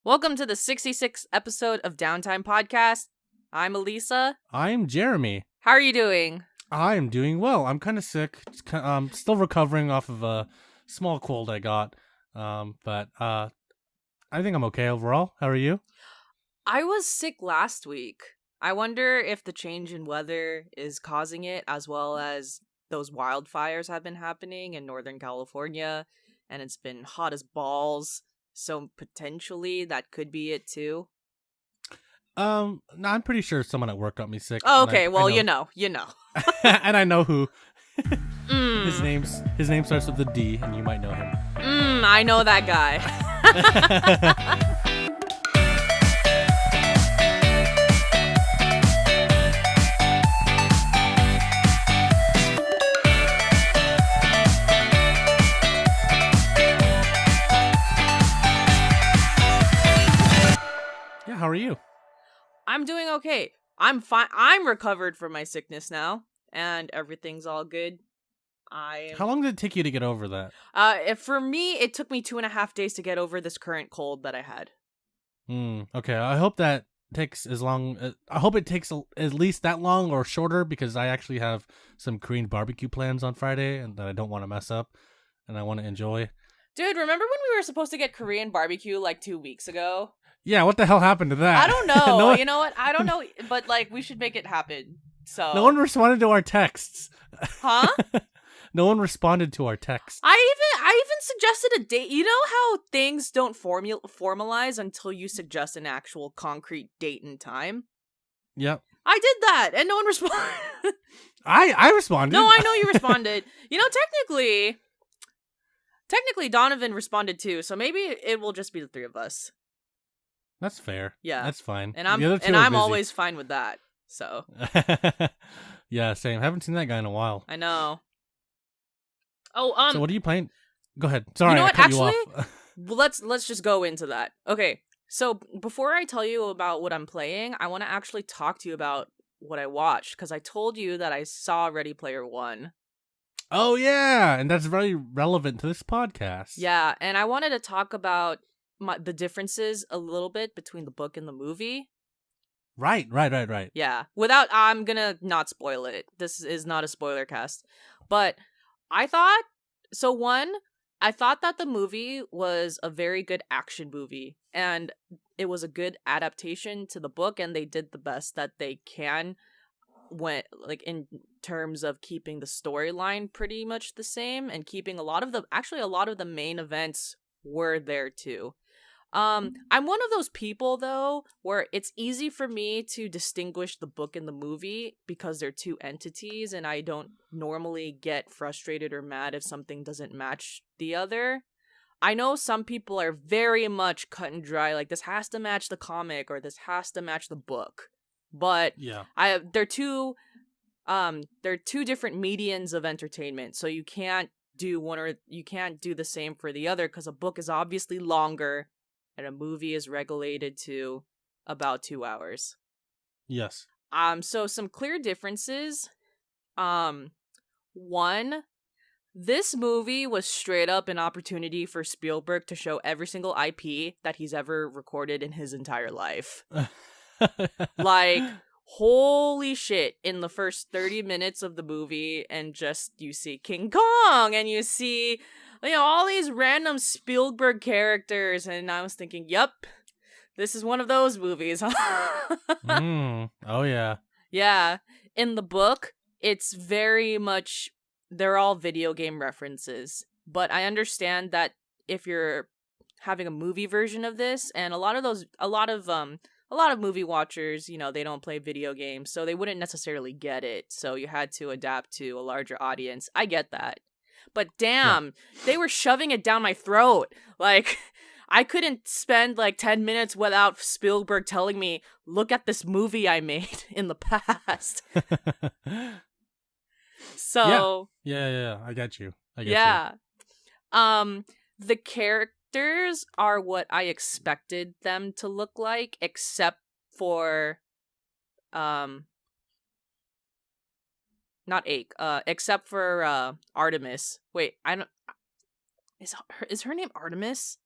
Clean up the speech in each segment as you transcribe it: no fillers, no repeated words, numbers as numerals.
Welcome to the 66th episode of Downtime Podcast. I'm Alyssa. I'm Jeremy. How are you doing? I'm doing well. I'm kind of sick. Still recovering off of a small cold I got. But I think I'm okay overall. How are you? I was sick last week. I wonder if the change in weather is causing it, as well as those wildfires have been happening in Northern California, and it's been hot as balls. So potentially that could be it too. No, I'm pretty sure someone at work got me sick. Oh, okay, well, I know. you know. And I know who. His name starts with a D, and you might know him. I know that guy. How are you? I'm doing okay. I'm fine. I'm recovered from my sickness now, and everything's all good. How long did it take you to get over that? For me, it took me 2.5 days to get over this current cold that I had. Okay. I hope that takes as long. I hope it takes at least that long or shorter, because I actually have some Korean barbecue plans on Friday, and that I don't want to mess up, and I want to enjoy. Dude, remember when we were supposed to get Korean barbecue like 2 weeks ago? Yeah, what the hell happened to that? I don't know. You know what? I don't know, but like we should make it happen. So no one responded to our texts. Huh? No one responded to our texts. I even suggested a date. You know how things don't formalize until you suggest an actual concrete date and time? Yep. I did that, and no one responded. I responded. No, I know you responded. You know, technically Donovan responded too, so maybe it will just be the three of us. That's fair. Yeah. That's fine. And I'm always fine with that. So. Yeah, same. Haven't seen that guy in a while. I know. Oh, So what are you playing? Go ahead. Sorry, you know what? I cut Actually, you off. let's just go into that. Okay. So before I tell you about what I'm playing, I want to actually talk to you about what I watched, because I told you that I saw Ready Player One. Oh yeah, and that's very relevant to this podcast. Yeah, and I wanted to talk about the differences a little bit between the book and the movie. Right. Yeah. I'm gonna not spoil it. This is not a spoiler cast. But I thought that the movie was a very good action movie, and it was a good adaptation to the book, and they did the best that they can in terms of keeping the storyline pretty much the same, and keeping a lot of the main events were there too. I'm one of those people though where it's easy for me to distinguish the book and the movie because they're two entities, and I don't normally get frustrated or mad if something doesn't match the other. I know some people are very much cut and dry, like this has to match the comic or this has to match the book. But yeah, they're two different mediums of entertainment, so you can't do the same for the other, because a book is obviously longer and a movie is regulated to about 2 hours. Yes. So some clear differences. One, this movie was straight up an opportunity for Spielberg to show every single IP that he's ever recorded in his entire life. Like, holy shit, in the first 30 minutes of the movie, and just you see King Kong, and you see, all these random Spielberg characters, and I was thinking, yep, this is one of those movies. Oh yeah. Yeah. In the book, it's very much, they're all video game references, but I understand that if you're having a movie version of this, and a lot of movie watchers, they don't play video games, so they wouldn't necessarily get it. So you had to adapt to a larger audience. I get that. But damn, They were shoving it down my throat. Like, I couldn't spend 10 minutes without Spielberg telling me, look at this movie I made in the past. So Yeah. I got you. Yeah. The characters are what I expected them to look like, except for not Ache, except for Artemis. Wait, I don't. Is her name Artemis?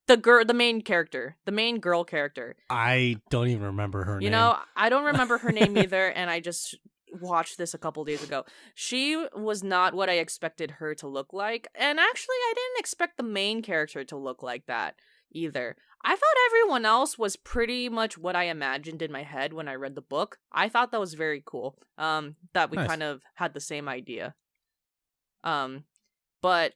the main character, the main girl character. I don't even remember her You name. know, I don't remember her name either, and I just watched this a couple days ago. She was not what I expected her to look like, and actually I didn't expect the main character to look like that either. I thought everyone else was pretty much what I imagined in my head when I read the book. I thought that was very cool. That we Nice. kind of had the same idea. But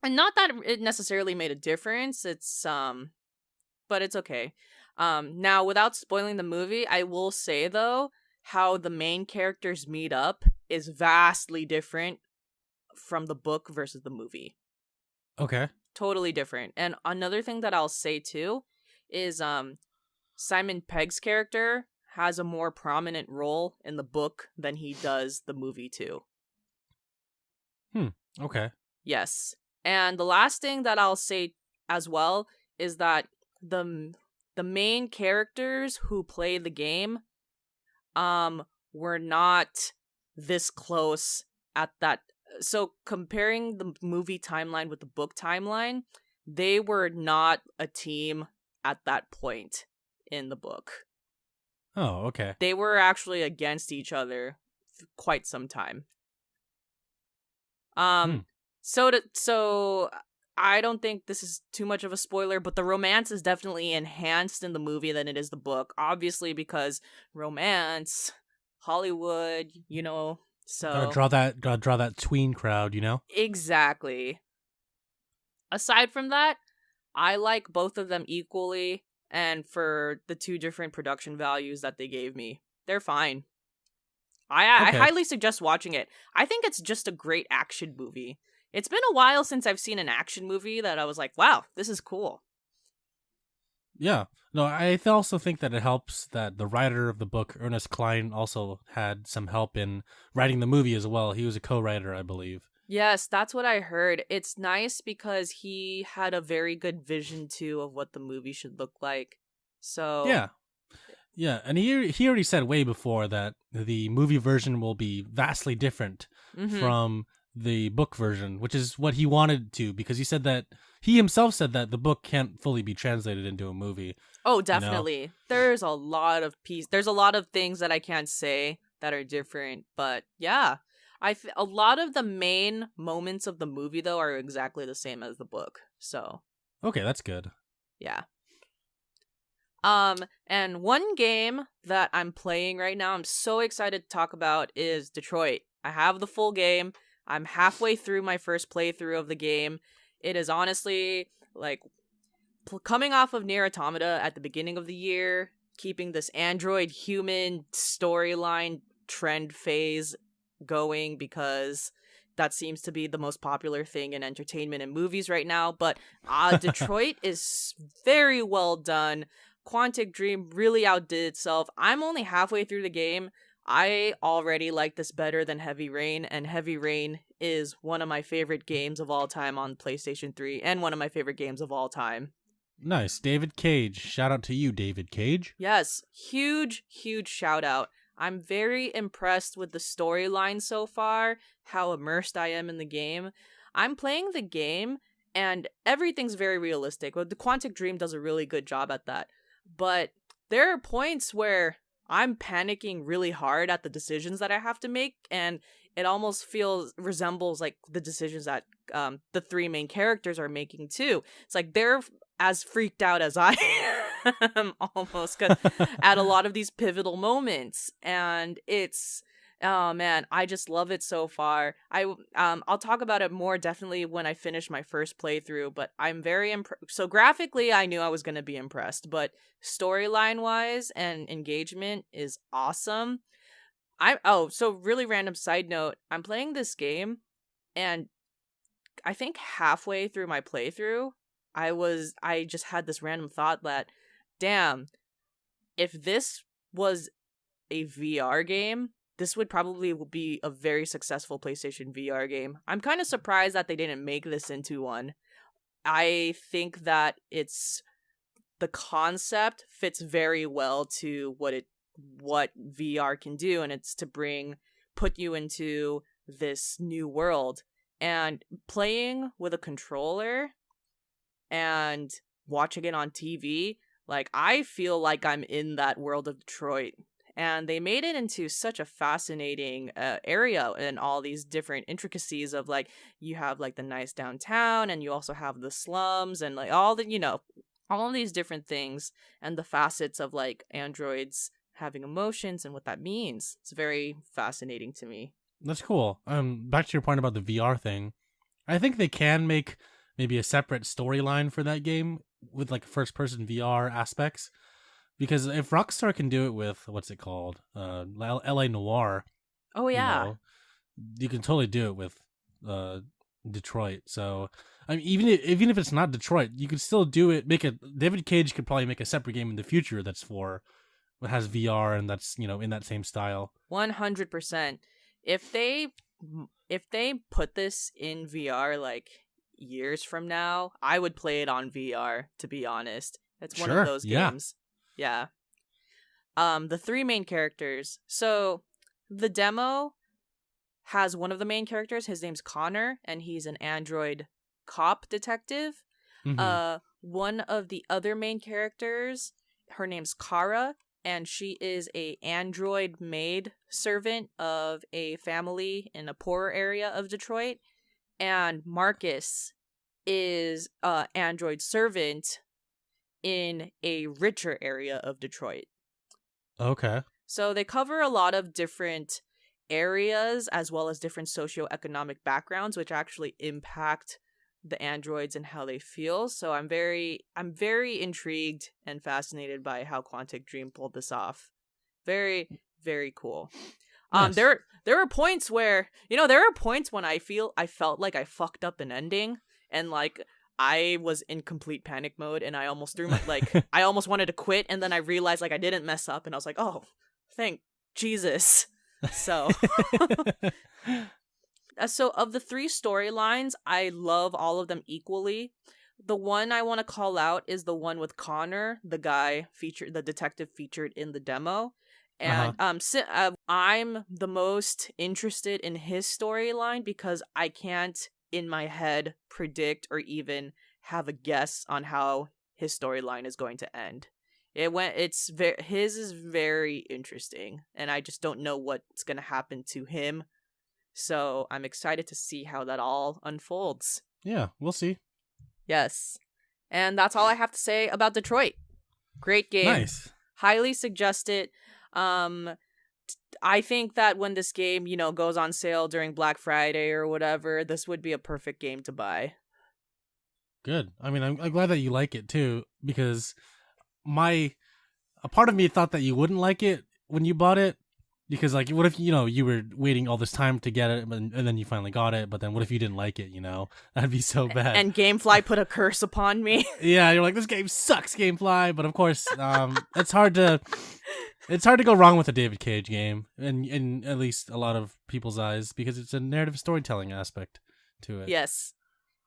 and not that it necessarily made a difference. It's but it's okay. Now without spoiling the movie, I will say though, how the main characters meet up is vastly different from the book versus the movie. Okay. Totally different. And another thing that I'll say too is Simon Pegg's character has a more prominent role in the book than he does the movie too. Okay. Yes. And the last thing that I'll say as well is that the main characters who play the game were not this close at that. So comparing the movie timeline with the book timeline, they were not a team at that point in the book. Oh, okay. They were actually against each other for quite some time. So I don't think this is too much of a spoiler, but the romance is definitely enhanced in the movie than it is the book. Obviously, because romance, Hollywood, you know. So gotta draw that tween crowd, you know? Exactly. Aside from that, I like both of them equally, and for the two different production values that they gave me, they're fine. I Okay. highly suggest watching it. I think it's just a great action movie. It's been a while since I've seen an action movie that I was like, wow, this is cool. Yeah. No, I also think that it helps that the writer of the book, Ernest Cline, also had some help in writing the movie as well. He was a co-writer, I believe. Yes, that's what I heard. It's nice because he had a very good vision too of what the movie should look like. So Yeah, and he already said way before that the movie version will be vastly different from the book version, which is what he wanted to, because he himself said that the book can't fully be translated into a movie. Oh, definitely. You know? There's a lot of things that I can't say that are different, but yeah. A lot of the main moments of the movie though are exactly the same as the book. So, okay, that's good. Yeah. And one game that I'm playing right now, I'm so excited to talk about, is Detroit. I have the full game. I'm halfway through my first playthrough of the game. It is honestly like coming off of Nier Automata at the beginning of the year, keeping this android human storyline trend phase going because that seems to be the most popular thing in entertainment and movies right now. But Detroit is very well done. Quantic Dream really outdid itself. I'm only halfway through the game. I already like this better than Heavy Rain, and Heavy Rain is one of my favorite games of all time on PlayStation 3, and one of my favorite games of all time. Nice. David Cage. Shout out to you, David Cage. Yes. Huge shout out. I'm very impressed with the storyline so far, how immersed I am in the game. I'm playing the game, and everything's very realistic. Well, the Quantic Dream does a really good job at that. But there are points where I'm panicking really hard at the decisions that I have to make, and it almost resembles like the decisions that the three main characters are making too. It's like they're as freaked out as I am almost at a lot of these pivotal moments, and it's oh man, I just love it so far. I'll talk about it more definitely when I finish my first playthrough, but I'm very impressed. So graphically, I knew I was going to be impressed, but storyline wise and engagement is awesome. So really random side note, I'm playing this game, and I think halfway through my playthrough, I just had this random thought that, damn, if this was a VR game, this would probably be a very successful PlayStation VR game. I'm kind of surprised that they didn't make this into one. I think that the concept fits very well to what VR can do, and it's to put you into this new world. And playing with a controller and watching it on TV, like I feel like I'm in that world of Detroit. And they made it into such a fascinating area and all these different intricacies of like you have like the nice downtown and you also have the slums and like all the, all of these different things and the facets of like androids having emotions and what that means. It's very fascinating to me. That's cool. Back to your point about the VR thing. I think they can make maybe a separate storyline for that game with like first person VR aspects. Because if Rockstar can do it with what's it called, LA Noire, Oh yeah, you can totally do it with Detroit. So I mean, even if it's not Detroit, you could still do it. David Cage could probably make a separate game in the future that has VR and that's in that same style. 100%. If they put this in VR like years from now, I would play it on VR. To be honest, it's one of those games. Yeah. The three main characters. So the demo has one of the main characters. His name's Connor, and he's an android cop detective. Mm-hmm. One of the other main characters, her name's Kara, and she is a android maid servant of a family in a poorer area of Detroit. And Marcus is a android servant in a richer area of Detroit. Okay. So they cover a lot of different areas as well as different socioeconomic backgrounds, which actually impact the androids and how they feel. So I'm very intrigued and fascinated by how Quantic Dream pulled this off. Very, very cool. Nice. There are points where, when I felt like I fucked up an ending and like I was in complete panic mode and I almost I almost wanted to quit, and then I realized like I didn't mess up and I was like, oh, thank Jesus. So so of the three storylines, I love all of them equally. The one I want to call out is the one with Connor, the detective featured in the demo. And I'm the most interested in his storyline because I can't in my head predict or even have a guess on how his storyline is going to end. His is very interesting, and I just don't know what's going to happen to him. So I'm excited to see how that all unfolds. Yeah, we'll see. Yes. And that's all I have to say about Detroit. Great game. Nice. Highly suggest it. I think that when this game, goes on sale during Black Friday or whatever, this would be a perfect game to buy. Good. I mean, I'm glad that you like it too, because a part of me thought that you wouldn't like it when you bought it, because like, what if you were waiting all this time to get it, and then you finally got it, but then what if you didn't like it? That'd be so bad. And GameFly put a curse upon me. Yeah, you're like, this game sucks, GameFly. But of course, it's hard to go wrong with a David Cage game, in at least a lot of people's eyes, because it's a narrative storytelling aspect to it. Yes,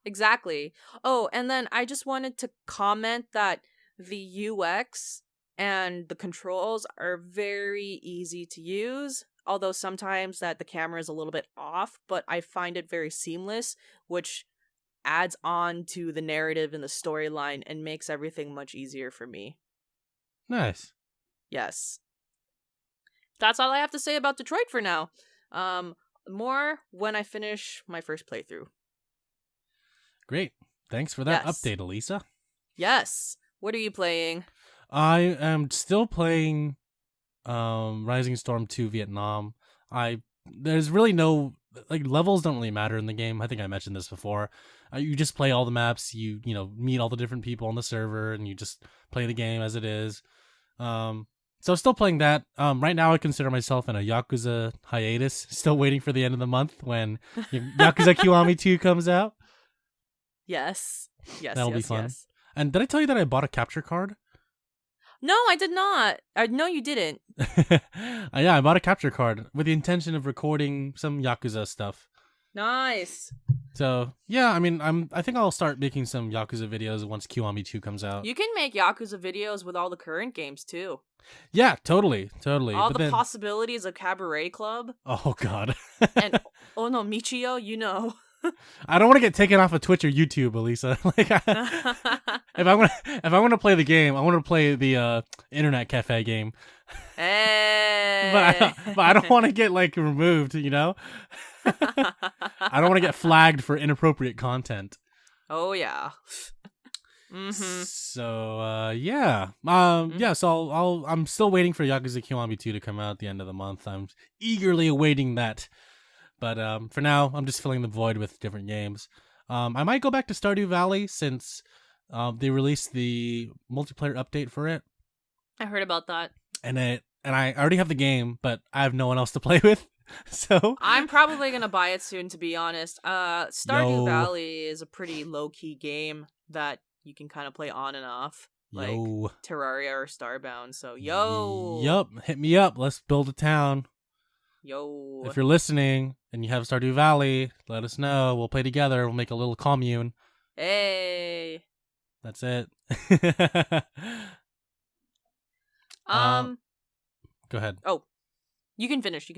exactly. Oh, and then I just wanted to comment that the UX and the controls are very easy to use, although sometimes that the camera is a little bit off, but I find it very seamless, which adds on to the narrative and the storyline and makes everything much easier for me. Nice. Yes. That's all I have to say about Detroit for now. More when I finish my first playthrough. Great. Thanks for that update, Alyssa. Yes. What are you playing? I am still playing Rising Storm 2 Vietnam. There's really no levels don't really matter in the game. I think I mentioned this before. You just play all the maps, you meet all the different people on the server, and you just play the game as it is. So still playing that. Right now I consider myself in a Yakuza hiatus, still waiting for the end of the month when Yakuza Kiwami 2 comes out. Yes. That'll be fun. Yes. And did I tell you that I bought a capture card? No, I did not. No, you didn't. Yeah, I bought a capture card with the intention of recording some Yakuza stuff. Nice. So, yeah, I mean, I think I'll start making some Yakuza videos once Kiwami 2 comes out. You can make Yakuza videos with all the current games, too. Yeah, totally. All the possibilities of Cabaret Club. Oh, God. And, oh no, Michio, I don't want to get taken off of Twitch or YouTube, Alyssa. If I'm gonna play the game, I want to play the internet cafe game. Hey. But I don't want to get like removed. You know, I don't want to get flagged for inappropriate content. Oh yeah. So yeah, So I'm still waiting for Yakuza Kiwami 2 to come out at the end of the month. I'm eagerly awaiting that. But for now, I'm just filling the void with different games. I might go back to Stardew Valley since they released the multiplayer update for it. I heard about that. And I already have the game, but I have no one else to play with. So I'm probably gonna buy it soon, to be honest. Stardew Valley is a pretty low-key game that you can kind of play on and off, like Terraria or Starbound. So yup, hit me up. Let's build a town. If you're listening and you have Stardew Valley, let us know. We'll play together. We'll make a little commune. Hey. That's it. Go ahead. Oh, you can finish.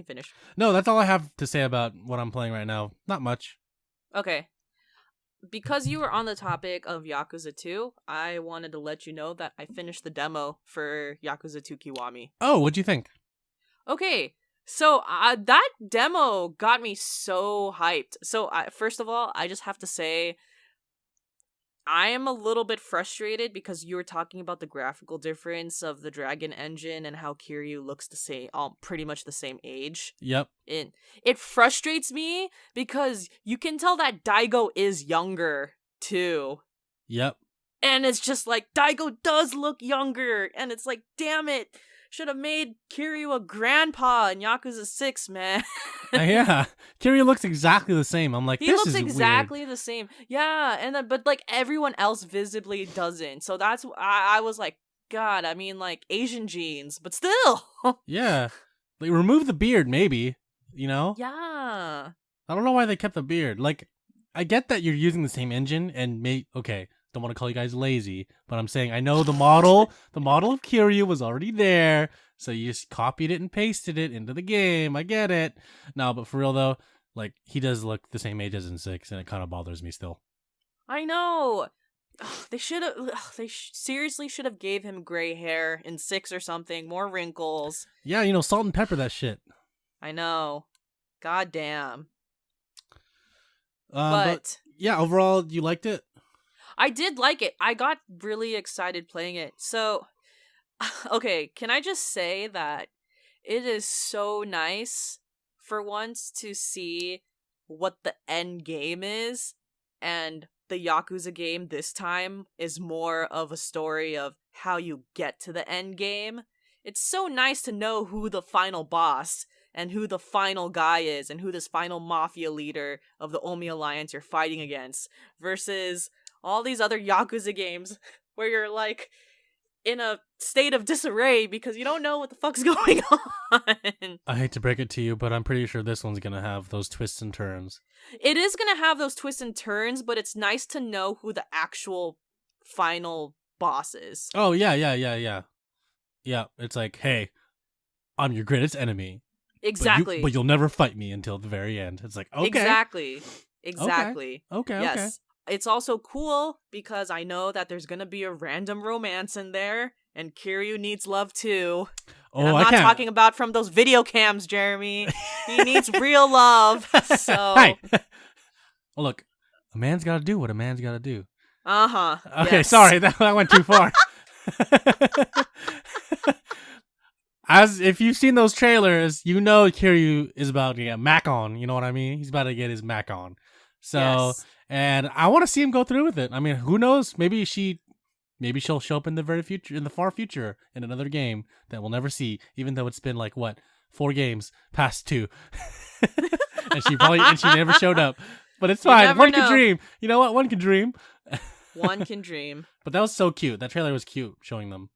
No, that's all I have to say about what I'm playing right now. Not much. Okay. Because you were on the topic of Yakuza 2, I wanted to let you know that I finished the demo for Yakuza 2 Kiwami. Oh, what'd you think? Okay, so that demo got me so hyped. So first of all, I just have to say, I am a little bit frustrated because you were talking about the graphical difference of the Dragon engine and how Kiryu looks the same, pretty much the same age. Yep. It frustrates me because you can tell that Daigo is younger too. Yep. And it's just like, Daigo does look younger, and it's like, damn it, should have made Kiryu a grandpa in Yakuza 6, man. Yeah, Kiryu looks exactly the same. I'm like, he this looks is exactly weird. the same. Yeah, and then, but like everyone else visibly doesn't. So that's I was like, God, I mean, like Asian genes, but still. Yeah, like remove the beard, maybe. You know? Yeah. I don't know why they kept the beard. Like, I get that you're using the same engine, and okay. Don't want to call you guys lazy, but I'm saying I know the model of Kiryu was already there, so you just copied it and pasted it into the game. I get it. No, but for real though, like he does look the same age as in 6, and it kind of bothers me still. I know. They should have. Seriously should have gave him gray hair in 6 or something. More wrinkles. Yeah, salt and pepper that shit. I know. God damn. But yeah, overall, you liked it? I did like it. I got really excited playing it. So, okay, can I just say that it is so nice for once to see what the end game is, and the Yakuza game this time is more of a story of how you get to the end game. It's so nice to know who the final boss and who the final guy is and who this final mafia leader of the Omi Alliance you're fighting against versus all these other Yakuza games where you're like in a state of disarray because you don't know what the fuck's going on. I hate to break it to you, but I'm pretty sure this one's gonna have those twists and turns. It is gonna have those twists and turns, but it's nice to know who the actual final boss is. Oh, yeah. Yeah, it's like, hey, I'm your greatest enemy. Exactly. But you'll never fight me until the very end. It's like, okay. Exactly. Okay. Yes. It's also cool because I know that there's gonna be a random romance in there, and Kiryu needs love too. And I'm not talking about from those video cams, Jeremy. He needs real love. So, hey. Well, look, a man's gotta do what a man's gotta do. Okay, yes. Sorry, that went too far. As if you've seen those trailers, you know Kiryu is about to get Mac on. You know what I mean? He's about to get his Mac on. So. Yes. And I want to see him go through with it. I mean, who knows? Maybe she'll show up in the far future, in another game that we'll never see, even though it's been like 4 games past 2, and she never showed up. But it's fine. One can dream. You know what? One can dream. One can dream. But that was so cute. That trailer was cute, showing them.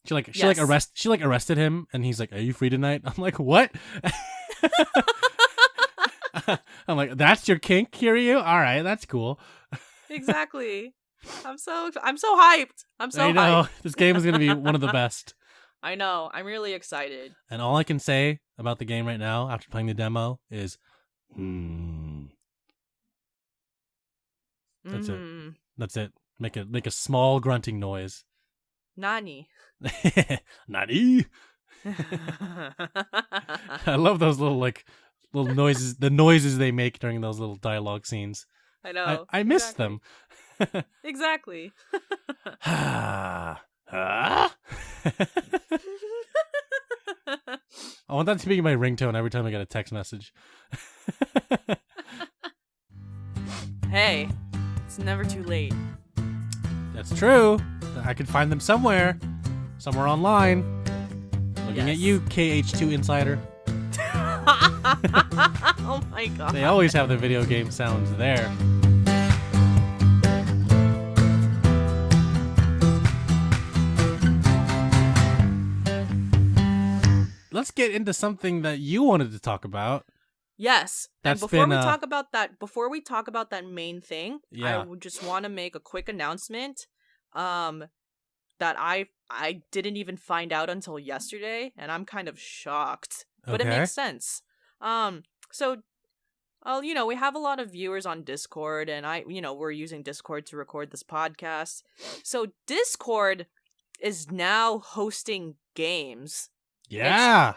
She arrested him, and he's like, "Are you free tonight?" I'm like, "What?" I'm like, that's your kink, Kiryu? All right, that's cool. Exactly. I'm so hyped. I know. This game is going to be one of the best. I know. I'm really excited. And all I can say about the game right now, after playing the demo, is, That's it. Mm. That's it. Make a small grunting noise. Nani. Nani? I love those little noises. The noises they make during those little dialogue scenes. I know. I miss exactly. them. Exactly. I want that to be my ringtone every time I get a text message. Hey, it's never too late. That's true. I could find them somewhere online. Looking at you, KH2 Insider. Oh my god. They always have the video game sounds there. Let's get into something that you wanted to talk about. Yes. That's and before been, we talk about that main thing, I would just want to make a quick announcement that I didn't even find out until yesterday, and I'm kind of shocked. But it makes sense. So we have a lot of viewers on Discord, and we're using Discord to record this podcast. So Discord is now hosting games. Yeah.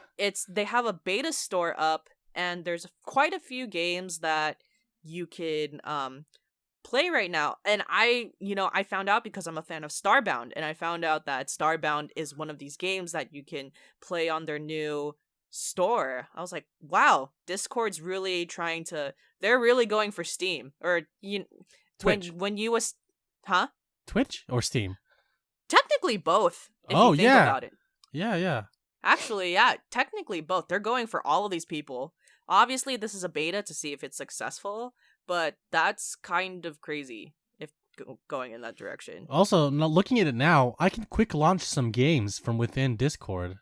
They have a beta store up, and there's quite a few games that you can play right now. And I found out because I'm a fan of Starbound, and I found out that Starbound is one of these games that you can play on their new store. I was like, wow, Discord's really they're really going for Steam. Or Twitch. when you was Twitch or Steam? Technically both, if you think about it. Yeah. Actually, yeah, technically both. They're going for all of these people. Obviously, this is a beta to see if it's successful, but that's kind of crazy if going in that direction. Also, looking at it now, I can quick launch some games from within Discord.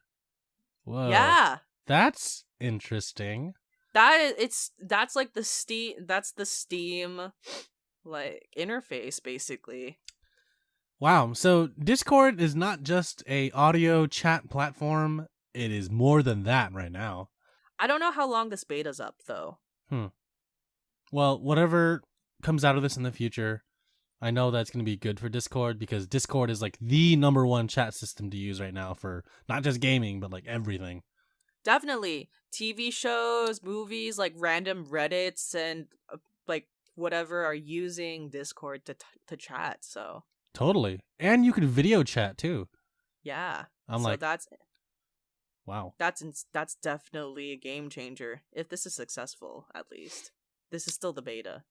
Whoa. Yeah. That's interesting. That's like the Steam like interface basically. Wow. So Discord is not just a audio chat platform. It is more than that right now. I don't know how long this beta's up though. Well, whatever comes out of this in the future, I know that's going to be good for Discord, because Discord is like the number one chat system to use right now for not just gaming, but like everything. Definitely. TV shows, movies, like random Reddits and like whatever are using Discord to chat, so. Totally. And you can video chat too. Yeah. That's wow. That's definitely a game changer. If this is successful, at least. This is still the beta.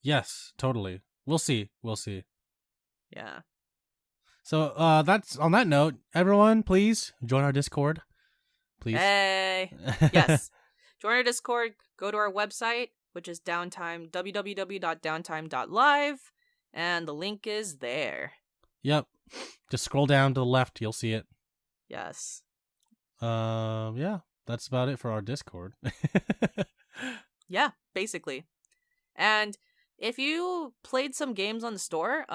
Yes, totally. We'll see. Yeah. So that's on that note, everyone, please join our Discord. Please. Hey. Yes. Join our Discord, go to our website, which is Downtime, www.Downtime.Live, and the link is there. Yep. Just scroll down to the left, you'll see it. Yes. Yeah, that's about it for our Discord. Yeah, basically. And if you played some games on the store,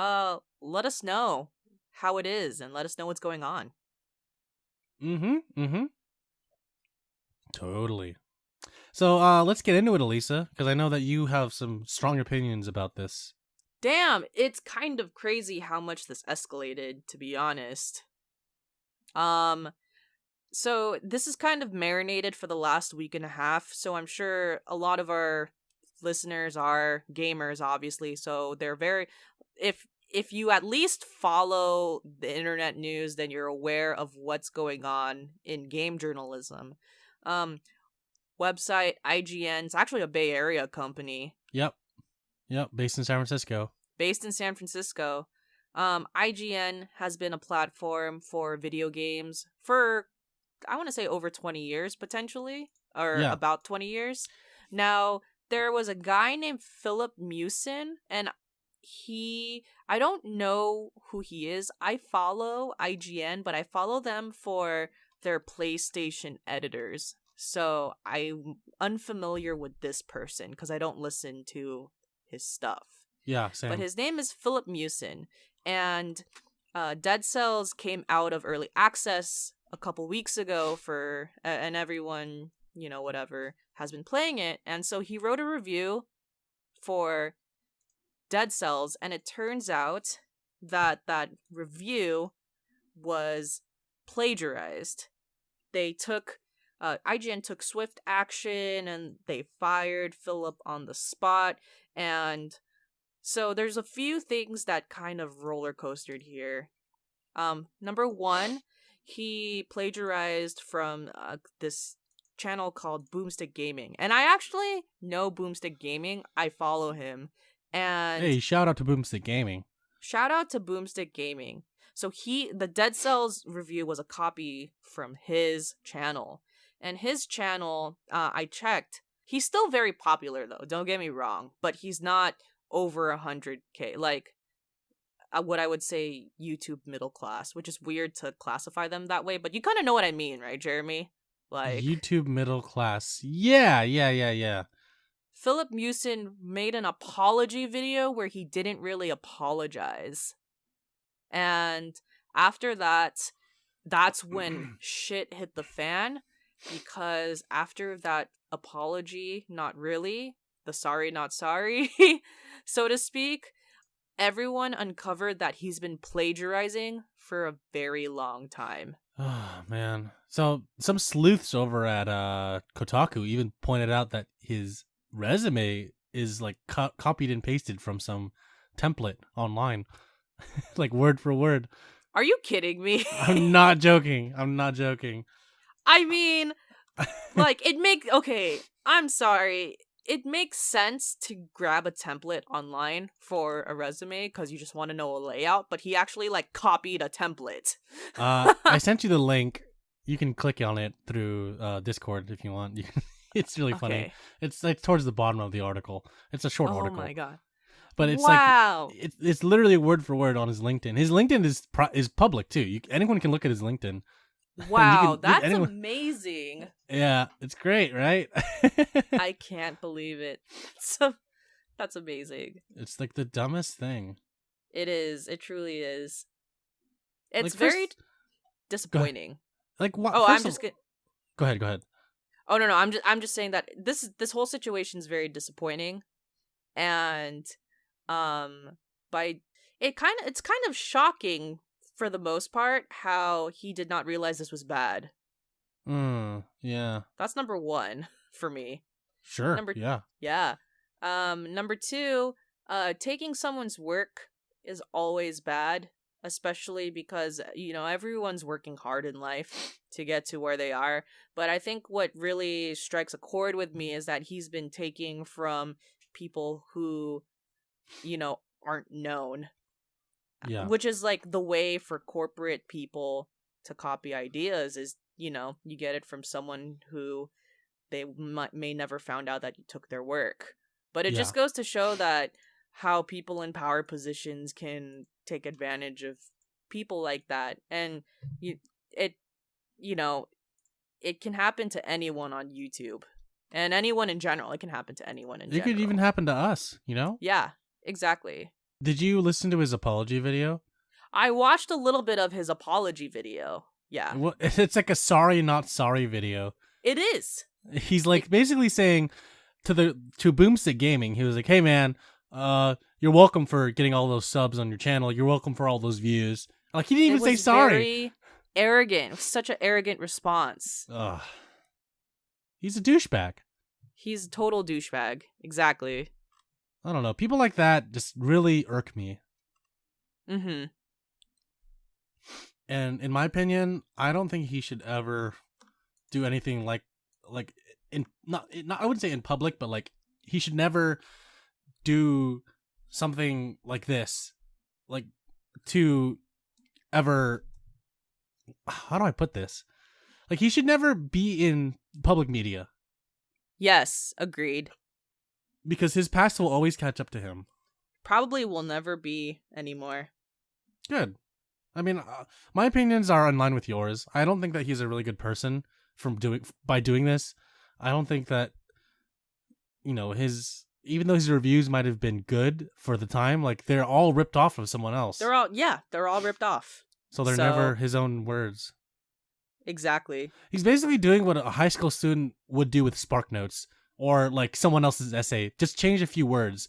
let us know how it is and let us know what's going on. Totally. So let's get into it, Alyssa, because I know that you have some strong opinions about this. Damn, it's kind of crazy how much this escalated, to be honest. So this is kind of marinated for the last week and a half, so I'm sure a lot of our listeners are gamers, obviously, so they're very... If you at least follow the internet news, then you're aware of what's going on in game journalism. Website IGN, it's actually a Bay Area company. Yep, based in San Francisco. IGN has been a platform for video games for, I want to say, over 20 years, potentially, or about 20 years. Now, there was a guy named Philip Mewson, and I don't know who he is. I follow IGN, but I follow them for their PlayStation editors. So I'm unfamiliar with this person because I don't listen to his stuff. Yeah, same. But his name is Philip Mewson, and Dead Cells came out of early access a couple weeks ago and everyone, whatever, has been playing it. And so he wrote a review for Dead Cells, and it turns out that that review was plagiarized. They took IGN took swift action and they fired Philip on the spot, and so there's a few things that kind of roller coastered here. Number one, he plagiarized from this channel called Boomstick Gaming, and I actually know Boomstick Gaming. I follow him, and Hey, shout out to Boomstick Gaming. shout out to Boomstick Gaming. So the Dead Cells review was a copy from his channel. And his channel, I checked, he's still very popular though, don't get me wrong, but he's not over 100K, like what I would say YouTube middle class, which is weird to classify them that way, but you kind of know what I mean, right, Jeremy? Like YouTube middle class. Yeah. Philip Mewson made an apology video where he didn't really apologize. And after that, that's when shit hit the fan, because after that apology, not really, the sorry not sorry, so to speak, everyone uncovered that he's been plagiarizing for a very long time. Oh, man. So some sleuths over at Kotaku even pointed out that his resume is like copied and pasted from some template online. Like word for word. Are you kidding me? I'm not joking. I mean, like, I'm sorry. It makes sense to grab a template online for a resume because you just want to know a layout, but he actually, like, copied a template. I sent you the link. You can click on it through Discord if you want. It's really funny. It's like towards the bottom of the article. It's a short article. Oh my god. But it's wow. Like it's literally word for word on his LinkedIn. His LinkedIn is public too. Anyone can look at his LinkedIn. Wow, that's amazing. Yeah, it's great, right? I can't believe it. That's amazing. It's like the dumbest thing. It is. It truly is. It's like very disappointing. Like what? Oh, I'm just kidding. Go ahead. Oh no, I'm just saying that this whole situation is very disappointing, and it's kind of shocking for the most part how he did not realize this was bad. Yeah. That's number one for me. Sure. Yeah. Number two, taking someone's work is always bad, especially because, everyone's working hard in life to get to where they are. But I think what really strikes a chord with me is that he's been taking from people who, aren't known. Yeah. Which is like the way for corporate people to copy ideas is, you get it from someone who they may never found out that you took their work. But it just goes to show that how people in power positions can take advantage of people like that. And it can happen to anyone on YouTube. And anyone in general. It can happen to anyone in general. It could even happen to us, Yeah, exactly. Did you listen to his apology video? I watched a little bit of his apology video. Yeah. Well, it's like a sorry not sorry video. It is. He's like basically saying to Boomstick Gaming, he was like, "Hey man, you're welcome for getting all those subs on your channel. You're welcome for all those views." Like he didn't even say sorry. Very arrogant. It was such an arrogant response. Ugh. He's a douchebag. He's a total douchebag. Exactly. I don't know. People like that just really irk me. Mm-hmm. And in my opinion, I don't think he should ever do anything like I wouldn't say in public, but like he should never do something like this, like to ever. How do I put this? Like he should never be in public media. Yes, agreed. Because his past will always catch up to him. Probably will never be anymore. Good. I mean, my opinions are in line with yours. I don't think that he's a really good person by doing this. I don't think that, even though his reviews might have been good for the time, like they're all ripped off of someone else. They're all ripped off. So they're never his own words. Exactly. He's basically doing what a high school student would do with Spark Notes, or like someone else's essay. Just change a few words.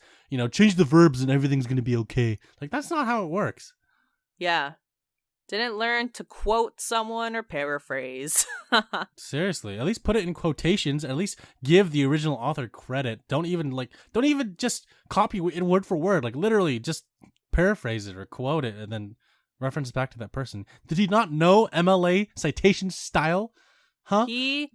Change the verbs and everything's gonna be okay. Like that's not how it works. Yeah. Didn't learn to quote someone or paraphrase. Seriously, at least put it in quotations. At least give the original author credit. Don't even just copy it word for word. Like literally, just paraphrase it or quote it and then reference back to that person. Did he not know MLA citation style? Huh? He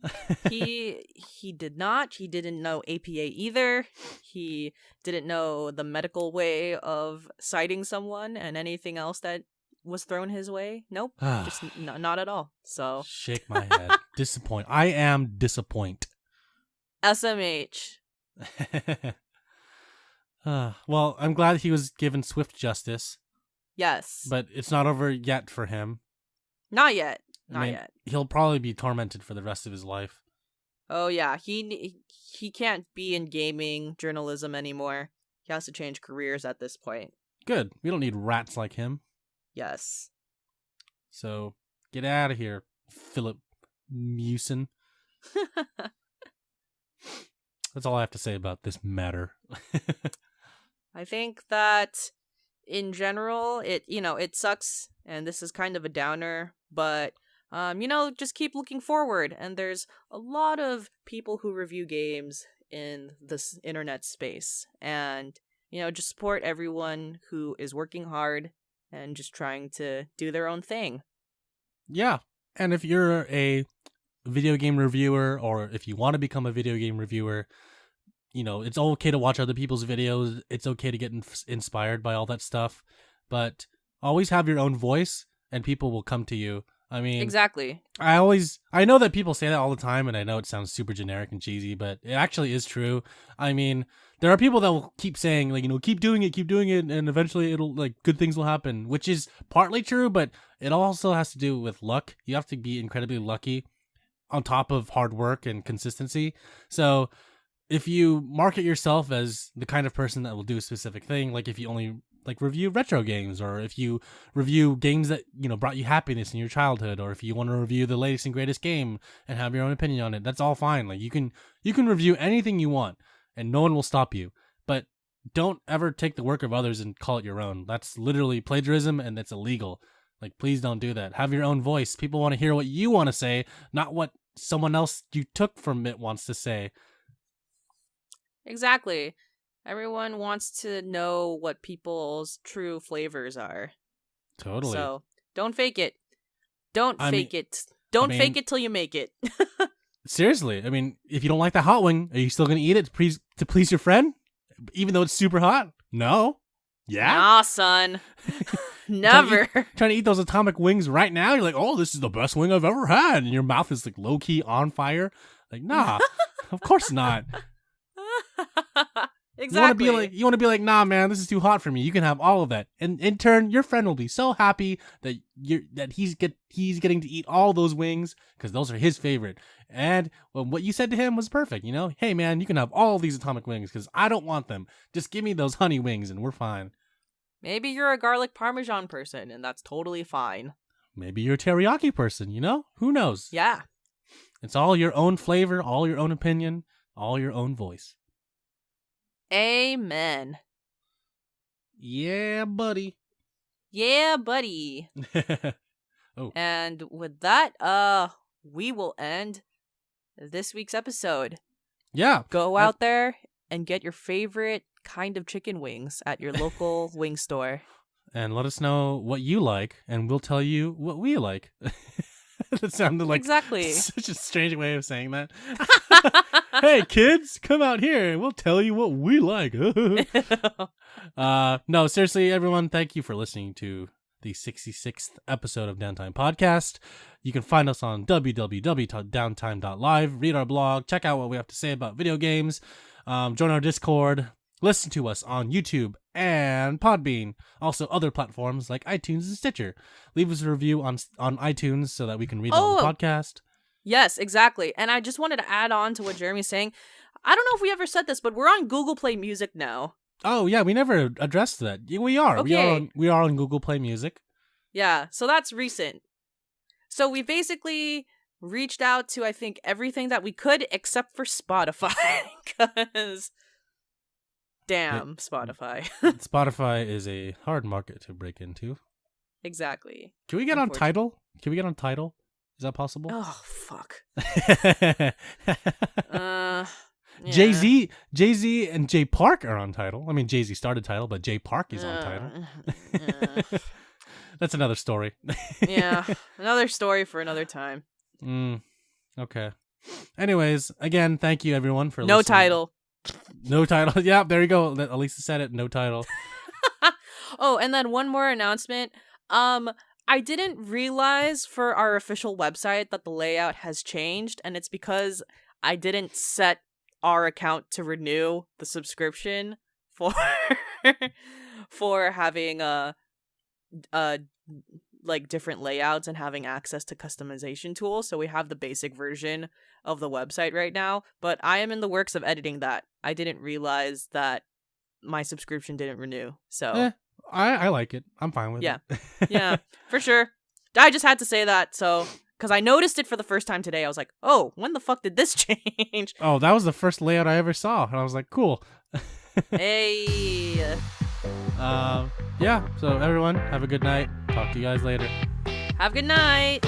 did not. He didn't know APA either. He didn't know the medical way of citing someone and anything else that was thrown his way. Nope. Just not at all. So shake my head. Disappoint. I am disappoint. SMH. Well, I'm glad he was given swift justice. Yes. But it's not over yet for him. Not yet. Not yet. He'll probably be tormented for the rest of his life. Oh yeah, he can't be in gaming journalism anymore. He has to change careers at this point. Good. We don't need rats like him. Yes. So get out of here, Philip Mewson. That's all I have to say about this matter. I think that in general, it sucks, and this is kind of a downer, but just keep looking forward. And there's a lot of people who review games in this internet space, and just support everyone who is working hard and just trying to do their own thing. Yeah. And if you're a video game reviewer, or if you want to become a video game reviewer, it's okay to watch other people's videos. It's okay to get inspired by all that stuff, but always have your own voice and people will come to you. I mean, exactly. I know that people say that all the time, and I know it sounds super generic and cheesy, but it actually is true. I mean, there are people that will keep saying, like, keep doing it, and eventually it'll, like, good things will happen, which is partly true, but it also has to do with luck. You have to be incredibly lucky on top of hard work and consistency. So if you market yourself as the kind of person that will do a specific thing, like if you only review retro games, or if you review games that brought you happiness in your childhood, or if you want to review the latest and greatest game and have your own opinion on it, that's all fine. Like you can review anything you want and no one will stop you, but don't ever take the work of others and call it your own. That's literally plagiarism and it's illegal. Like, please don't do that. Have your own voice. People want to hear what you want to say, not what someone else you took from it wants to say. Exactly. Everyone wants to know what people's true flavors are. Totally. So don't fake it. Don't fake it till you make it. Seriously. I mean, if you don't like the hot wing, are you still going to eat it to please your friend? Even though it's super hot? No. Yeah? Nah, son. Never. Trying to eat those atomic wings right now? You're like, oh, this is the best wing I've ever had. And your mouth is like low-key on fire. Like, nah. Of course not. Exactly. You want to be like, nah, man, this is too hot for me. You can have all of that, and in turn, your friend will be so happy that he's getting to eat all those wings because those are his favorite. And what you said to him was perfect. Hey, man, you can have all these atomic wings because I don't want them. Just give me those honey wings, and we're fine. Maybe you're a garlic parmesan person, and that's totally fine. Maybe you're a teriyaki person. Who knows? Yeah. It's all your own flavor, all your own opinion, all your own voice. Amen. Yeah, buddy. Yeah, buddy. Oh. And with that, we will end this week's episode. Yeah. Go out there and get your favorite kind of chicken wings at your local wing store. And let us know what you like, and we'll tell you what we like. That sounded like exactly such a strange way of saying that. Hey, kids, come out here and we'll tell you what we like. No, seriously, everyone, thank you for listening to the 66th episode of Downtime Podcast. You can find us on www.downtime.live, read our blog, check out what we have to say about video games, join our Discord, listen to us on YouTube and Podbean, also other platforms like iTunes and Stitcher. Leave us a review on iTunes so that we can read it on the podcast. Yes, exactly. And I just wanted to add on to what Jeremy's saying. I don't know if we ever said this, but we're on Google Play Music now. Oh, yeah, we never addressed that. We are. Okay. We are on Google Play Music. Yeah, so that's recent. So we basically reached out to, I think, everything that we could except for Spotify. Because, damn, Spotify. Spotify is a hard market to break into. Exactly. Can we get on Tidal? Is that possible? Oh, fuck. Yeah. Jay-Z and Jay Park are on Tidal. I mean, Jay-Z started Tidal, but Jay Park is on Tidal. That's another story. Yeah, another story for another time. Okay. Anyways, again, thank you everyone for listening. No title. Yeah, there you go. Alyssa said it. No title. Oh, and then one more announcement. I didn't realize for our official website that the layout has changed, and it's because I didn't set our account to renew the subscription for having like different layouts and having access to customization tools. So we have the basic version of the website right now, but I am in the works of editing that. I didn't realize that my subscription didn't renew. So I like it. I'm fine with it. Yeah, for sure. I just had to say that. So, because I noticed it for the first time today, I was like, oh, when the fuck did this change? Oh, that was the first layout I ever saw. And I was like, cool. Hey. Yeah, so everyone, have a good night. Talk to you guys later. Have a good night.